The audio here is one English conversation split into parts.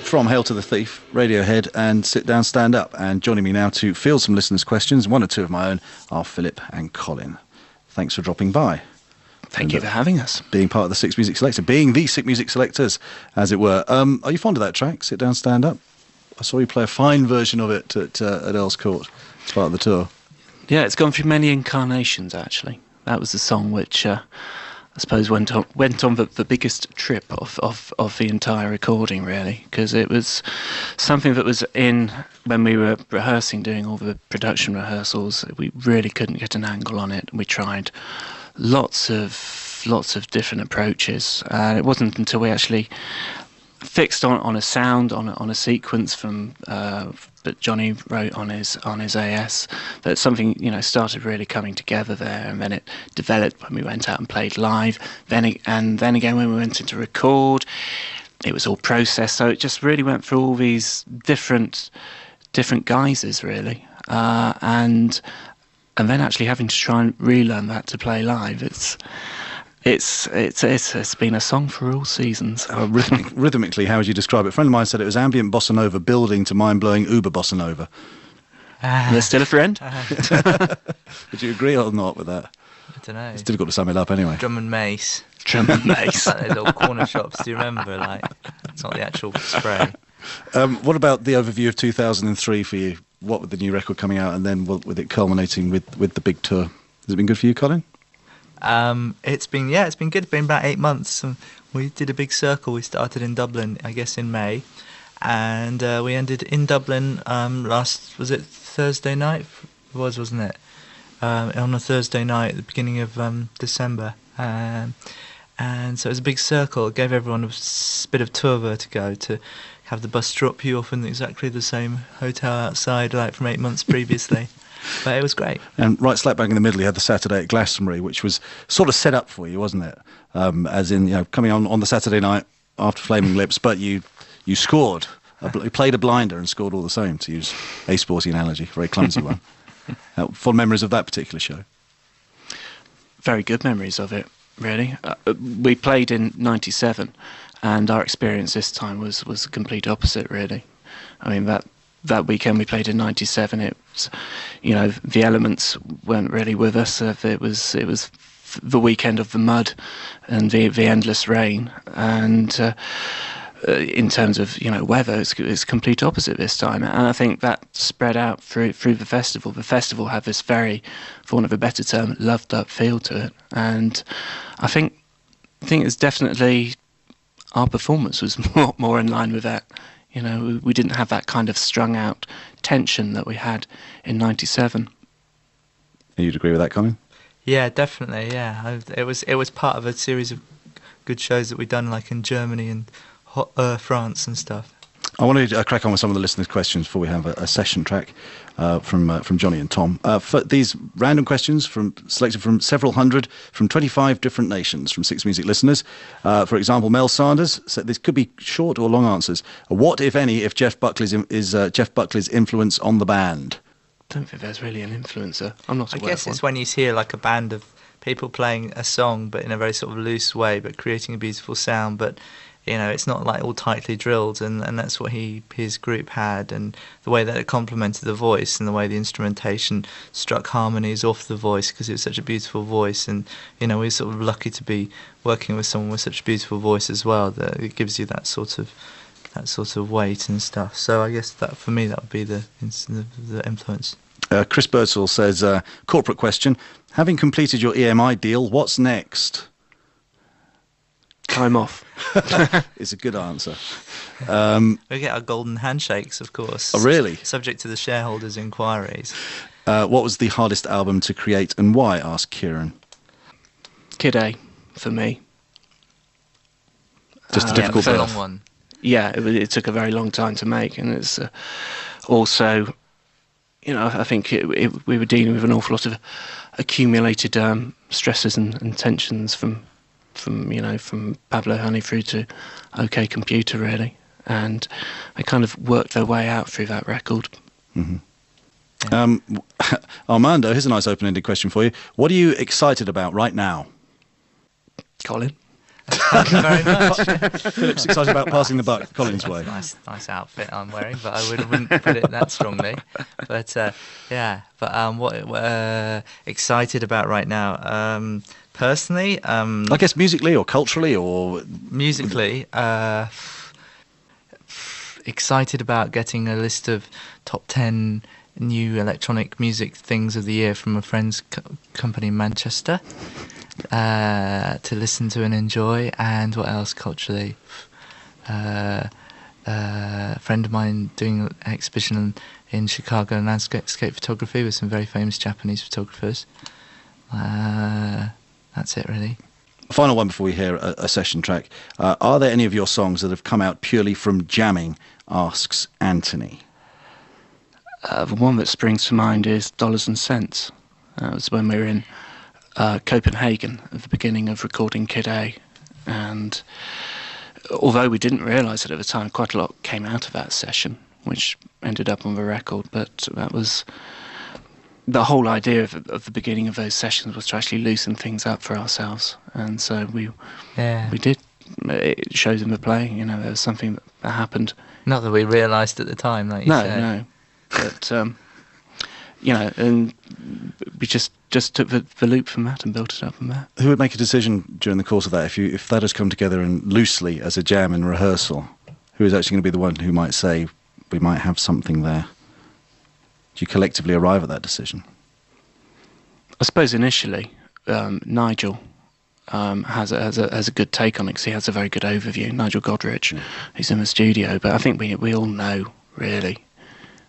from Hail to the Thief, Radiohead, and Sit Down, Stand Up. And joining me now to field some listeners' questions, one or two of my own, are Philip and Colin. Thanks for dropping by. Thank you for having us. Being part of the Six Music Selector, being the Six Music Selectors, as it were. Are you fond of that track, Sit Down, Stand Up? I saw you play a fine version of it at Earl's Court as part of the tour. Yeah, it's gone through many incarnations, actually. That was the song which... I suppose went on the biggest trip of the entire recording, really, because it was something that was in when we were rehearsing, doing all the production rehearsals. We really couldn't get an angle on it. We tried lots of different approaches, and it wasn't until we actually fixed on a sound, on a sequence from that Johnny wrote on his AS, that something started really coming together there, and then it developed when we went out and played live. Then again when we went into record, it was all processed. So it just really went through all these different guises, really, and then actually having to try and relearn that to play live. It's been a song for all seasons. Rhythmically, how would you describe it? A friend of mine said it was ambient bossa nova building to mind-blowing uber bossa nova. They're still a friend? Would you agree or not with that? I don't know. It's difficult to sum it up anyway. Drum and mace. Drum and mace. Like those old corner shops, do you remember? Like, it's not the actual spray. What about the overview of 2003 for you? What with the new record coming out and then with it culminating with the big tour? Has it been good for you, Colin? It's been good. It's been about 8 months. We did a big circle. We started in Dublin, I guess, in May, and we ended in Dublin was it Thursday night? It was, wasn't it? On a Thursday night at the beginning of December, and so it was a big circle. It gave everyone a bit of tour vertigo to have the bus drop you off in exactly the same hotel outside, like from 8 months previously. But it was great. And right slap bang in the middle, you had the Saturday at Glastonbury, which was sort of set up for you, wasn't it? As in, coming on the Saturday night after Flaming Lips, but you scored. You played a blinder and scored all the same, to use a sporty analogy, very clumsy one. Fond memories of that particular show? Very good memories of it, really. We played in '97, and our experience this time was the complete opposite, really. I mean, that weekend we played in '97, it was, the elements weren't really with us. It was the weekend of the mud and the endless rain, and in terms of weather, it's complete opposite this time. And I think that spread out through the festival. The festival had this very, for want of a better term, loved up feel to it, and I think it's definitely our performance was more in line with that. We didn't have that kind of strung out tension that we had in '97. You'd agree with that, Colin? Yeah, definitely. Yeah, it was part of a series of good shows that we'd done, like in Germany and France and stuff. I wanted to crack on with some of the listeners' questions before we have a session track from Johnny and Tom. For these random questions selected from several hundred from 25 different nations from Six Music listeners. For example, Mel Sanders said this could be short or long answers. What, if any, if Jeff Buckley's Jeff Buckley's influence on the band? I don't think there's really an influencer. I'm not aware of one. I guess it's when you hear like a band of people playing a song, but in a very sort of loose way, but creating a beautiful sound, but it's not like all tightly drilled, and that's what his group had, and the way that it complemented the voice and the way the instrumentation struck harmonies off the voice, because it was such a beautiful voice, and we're sort of lucky to be working with someone with such a beautiful voice as well, that it gives you that sort of weight and stuff. So I guess that for me that would be the influence. Chris Birdsall says, corporate question, having completed your EMI deal, what's next? Time off. It's a good answer. We get our golden handshakes, of course. Oh, really? Subject to the shareholders' inquiries. What was the hardest album to create and why? Asked Kieran. Kid A, for me. Just a difficult a long one. Yeah, it took a very long time to make, and it's also, I think we were dealing with an awful lot of accumulated stresses and tensions from Pablo Honey through to OK Computer, really, and they kind of worked their way out through that record. Mm-hmm. Yeah. Armando, here's a nice open-ended question for you. What are you excited about right now? Colin? Thank you very much. Philip's excited about passing the buck Colin's way. Nice outfit I'm wearing, but I wouldn't put it that strongly. But what excited about right now? Personally, I guess musically or culturally or musically, excited about getting a list of top 10 new electronic music things of the year from a friend's company in Manchester to listen to and enjoy. And what else culturally? A friend of mine doing an exhibition in Chicago in landscape photography with some very famous Japanese photographers. That's it, really. Final one before we hear a session track. Are there any of your songs that have come out purely from jamming, asks Anthony? The one that springs to mind is Dollars and Cents. That was when we were in Copenhagen at the beginning of recording Kid A. And although we didn't realise it at the time, quite a lot came out of that session, which ended up on the record. But that was... the whole idea of the beginning of those sessions was to actually loosen things up for ourselves. And so we did. It shows in the playing, there was something that happened. Not that we realised at the time, like you said. No. But, and we just took the loop from that and built it up from there. Who would make a decision during the course of that? If that has come together and loosely as a jam and rehearsal, who is actually going to be the one who might say, we might have something there? Do you collectively arrive at that decision? I suppose initially, Nigel has a good take on it because he has a very good overview. Nigel Godrich, who's in the studio, but I think we all know really.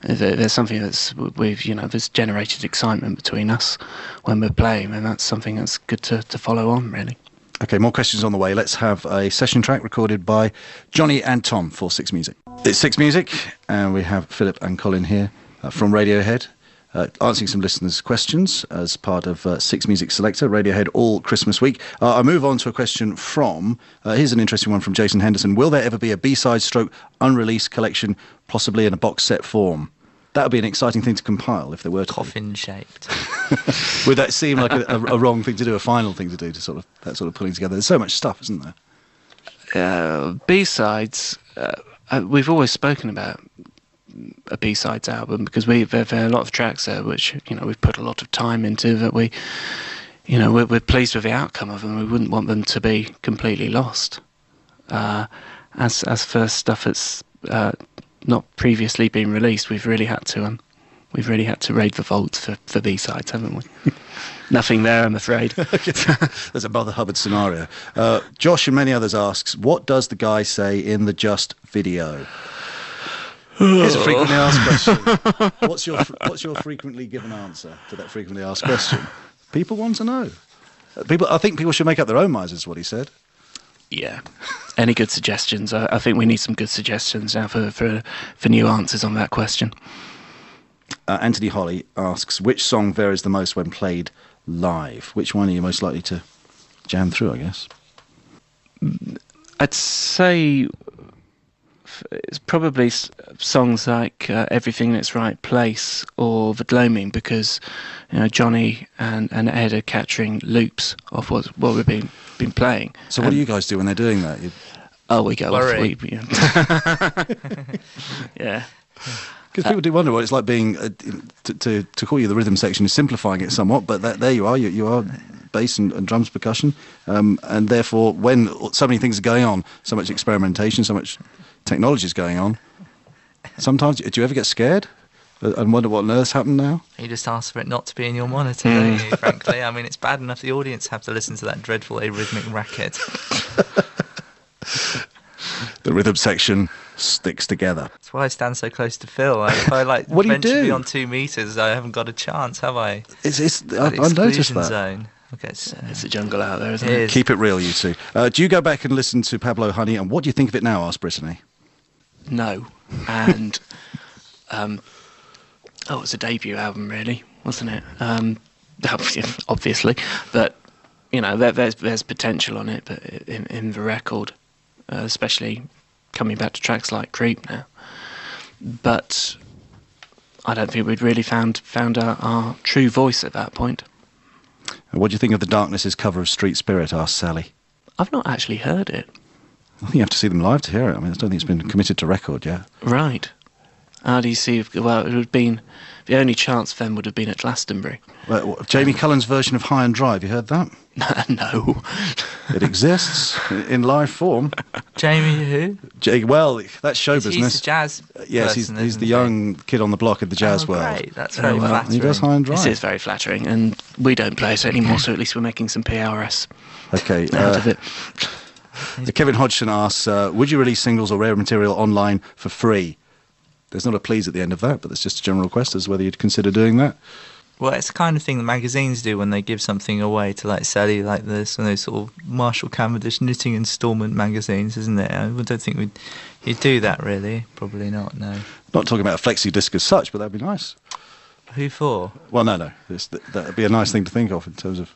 There's something that's there's generated excitement between us when we're playing, and that's something that's good to follow on really. Okay, more questions on the way. Let's have a session track recorded by Johnny and Tom for Six Music. It's Six Music, and we have Philip and Colin here from Radiohead, answering some listeners' questions as part of Six Music Selector, Radiohead all Christmas week. I move on to a question from, here's an interesting one from Jason Henderson. Will there ever be a B-side stroke unreleased collection, possibly in a box set form? That would be an exciting thing to compile if there were to Coffin-shaped. Would that seem like a wrong thing to do, a final thing to do, to sort of pulling together? There's so much stuff, isn't there? B-sides, we've always spoken about a B-sides album because there are a lot of tracks there which we've put a lot of time into that we're pleased with the outcome of them. We wouldn't want them to be completely lost. As for stuff that's not previously been released, we've really had to raid the vaults for B-sides, haven't we? Nothing there, I'm afraid. There's a Mother Hubbard scenario. Josh and many others asks, what does the guy say in the Just video? Here's a frequently asked question. What's your frequently given answer to that frequently asked question? People want to know. I think people should make up their own minds, is what he said. Yeah. Any good suggestions? I think we need some good suggestions now for new answers on that question. Anthony Holly asks, which song varies the most when played live? Which one are you most likely to jam through, I guess? I'd say it's probably songs like Everything in Its Right Place or The Gloaming, because Johnny and Ed are capturing loops of what we've been playing. So what do you guys do when they're doing that? We go Worry. off. Yeah. Because people do wonder what it's like being to call you the rhythm section is simplifying it somewhat, but there you are. You are bass and drums, percussion, and therefore when so many things are going on, so much experimentation, so much technology is going on. Sometimes, do you ever get scared and wonder what on earth's happened now? You just ask for it not to be in your monitor, don't you, frankly? I mean, it's bad enough the audience have to listen to that dreadful arrhythmic racket. The rhythm section sticks together. That's why I stand so close to Phil. If I What do you venture do? beyond 2 meters, I haven't got a chance, have I? I've noticed Exclusion that. zone. Okay, It's a jungle out there, isn't It it? is. Keep it real, you two. Do you go back and listen to Pablo Honey, and what do you think of it now? Asked Brittany. No. And it's a debut album, really, wasn't it? Obviously, but there's potential on it, but in the record, especially coming back to tracks like Creep now. But I don't think we'd really found our true voice at that point. What do you think of the Darkness's cover of Street Spirit? Asked Sally. I've not actually heard it. I think you have to see them live to hear it. I mean, I don't think it's been committed to record yet. Right. How do you see? Well, it would have been the only chance then would have been at Glastonbury. Jamie Cullen's version of High and Dry, have you heard that? No. It exists in live form. Jamie who? Well, that's show business. He's the jazz Yes, person, he's the isn't young kid on the block in the jazz he? world. Great. That's very well, flattering. He does High and Dry. This is very flattering, and we don't play it anymore, so at least we're making some PRS Okay. out of it. Kevin Hodgson asks, would you release singles or rare material online for free? There's not a please at the end of that, but that's just a general request as whether you'd consider doing that. Well, it's the kind of thing that magazines do when they give something away to like sell you like this, and those sort of Marshall Cavendish knitting instalment magazines, isn't it? I don't think you'd do that really. Probably not. No. Not talking about a flexi disc as such, but that'd be nice. Who for? Well, no. That'd be a nice thing to think of in terms of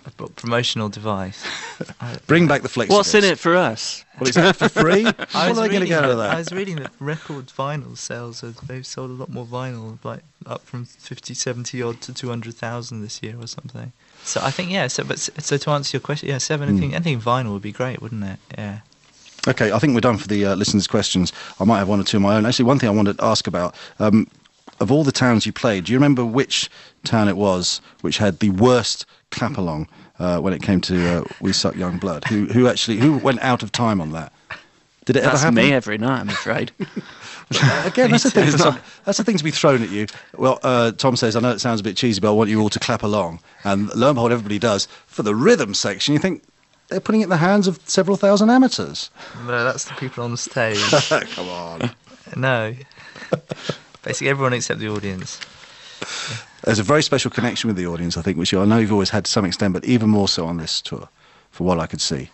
A promotional device. bring back the flexi What's disc. in it for us? Well, is that for free? What are they going to get out of I that? was reading that record vinyl sales, they've sold a lot more vinyl, like up from 50, 70 odd to 200,000 this year or something. So I think, yeah, so to answer your question, yeah, anything vinyl would be great, wouldn't it? Yeah. Okay, I think we're done for the listeners' questions. I might have one or two of my own. Actually, one thing I wanted to ask about, of all the towns you played, do you remember which town it was which had the worst clap-along when it came to We Suck Young Blood? Who went out of time on that? Did it ever That's happen? me every night, I'm afraid. Again, that's the thing. That's the thing to be thrown at you. Well, Tom says, I know it sounds a bit cheesy, but I want you all to clap along. And lo and behold, everybody does. For the rhythm section, you think they're putting it in the hands of several thousand amateurs. No, that's the people on the stage. Come on. No. Basically, everyone except the audience. There's a very special connection with the audience, I think, which I know you've always had to some extent, but even more so on this tour, for what I could see.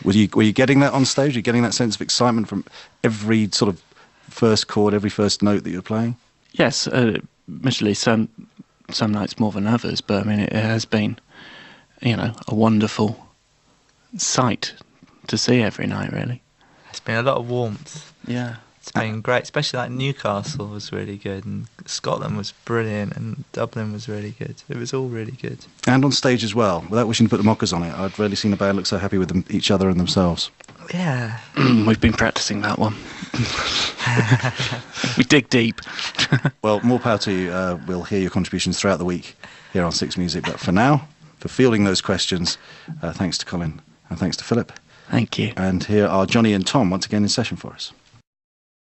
Were you getting that on stage? Were you getting that sense of excitement from every sort of first chord, every first note that you're playing? Yes, admittedly, some nights more than others, but I mean, it has been, a wonderful sight to see every night, really. It's been a lot of warmth. Yeah. It's been great, especially like Newcastle was really good, and Scotland was brilliant, and Dublin was really good. It was all really good. And on stage as well, without wishing to put the mockers on it. I'd rarely seen a band look so happy with each other and themselves. Yeah. We've been practicing that one. We dig deep. Well, more power to you. We'll hear your contributions throughout the week here on Six Music. But for now, for fielding those questions, thanks to Colin and thanks to Philip. Thank you. And here are Johnny and Tom once again in session for us.